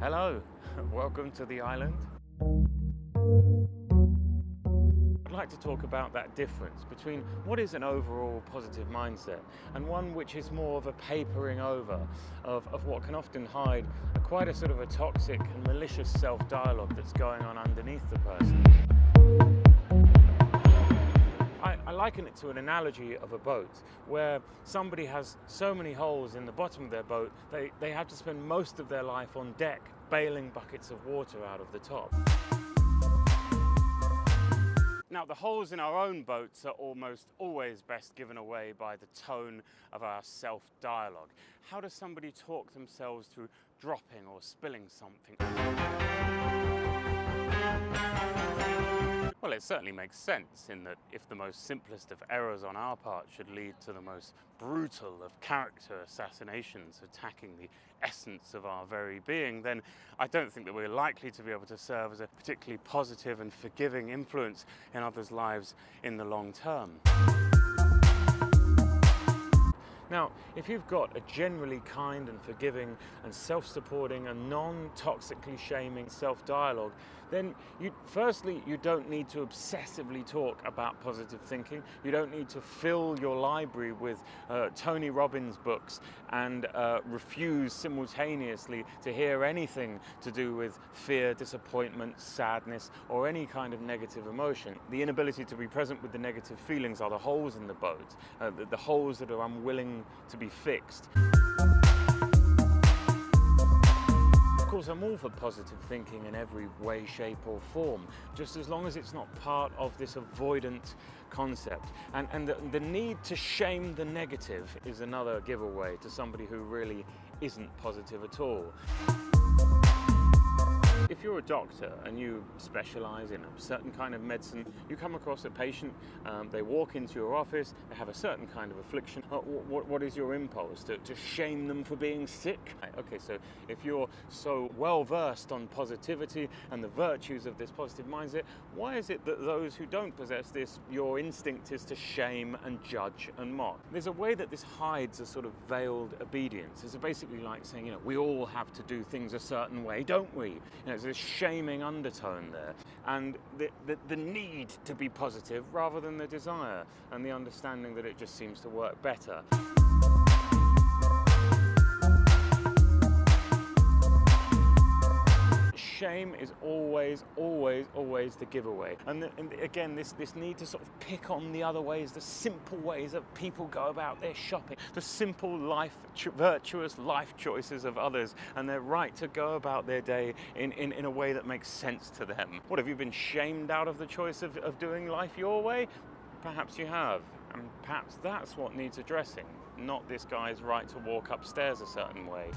Hello, welcome to the island. I'd like to talk about that difference between what is an overall positive mindset and one which is more of a papering over of what can often hide quite a sort of a toxic and malicious self-dialogue that's going on underneath the person. I liken it to an analogy of a boat where somebody has so many holes in the bottom of their boat they have to spend most of their life on deck bailing buckets of water out of the top. Now, the holes in our own boats are almost always best given away by the tone of our self-dialogue. How does somebody talk themselves through dropping or spilling something? Well, it certainly makes sense in that if the most simplest of errors on our part should lead to the most brutal of character assassinations attacking the essence of our very being, then I don't think that we're likely to be able to serve as a particularly positive and forgiving influence in others' lives in the long term. Now, if you've got a generally kind and forgiving and self-supporting and non-toxically shaming self-dialogue, then firstly, you don't need to obsessively talk about positive thinking. You don't need to fill your library with Tony Robbins books and refuse simultaneously to hear anything to do with fear, disappointment, sadness, or any kind of negative emotion. The inability to be present with the negative feelings are the holes in the boat, the holes that are unwilling to be fixed. Of course, I'm all for positive thinking in every way, shape or form, just as long as it's not part of this avoidant concept. And the need to shame the negative is another giveaway to somebody who really isn't positive at all. If you're a doctor and you specialize in a certain kind of medicine, you come across a patient, they walk into your office, they have a certain kind of affliction. What is your impulse? To shame them for being sick? Okay, so if you're so well versed on positivity and the virtues of this positive mindset, why is it that those who don't possess this, your instinct is to shame and judge and mock? There's a way that this hides a sort of veiled obedience. It's basically like saying, we all have to do things a certain way, don't we? There's this shaming undertone there, and the need to be positive rather than the desire, and the understanding that it just seems to work better. Shame is always the giveaway. And again, this need to sort of pick on the other ways, the simple ways that people go about their shopping, the simple virtuous life choices of others, and their right to go about their day in a way that makes sense to them. What, have you been shamed out of the choice of doing life your way? Perhaps you have, and perhaps that's what needs addressing, not this guy's right to walk upstairs a certain way.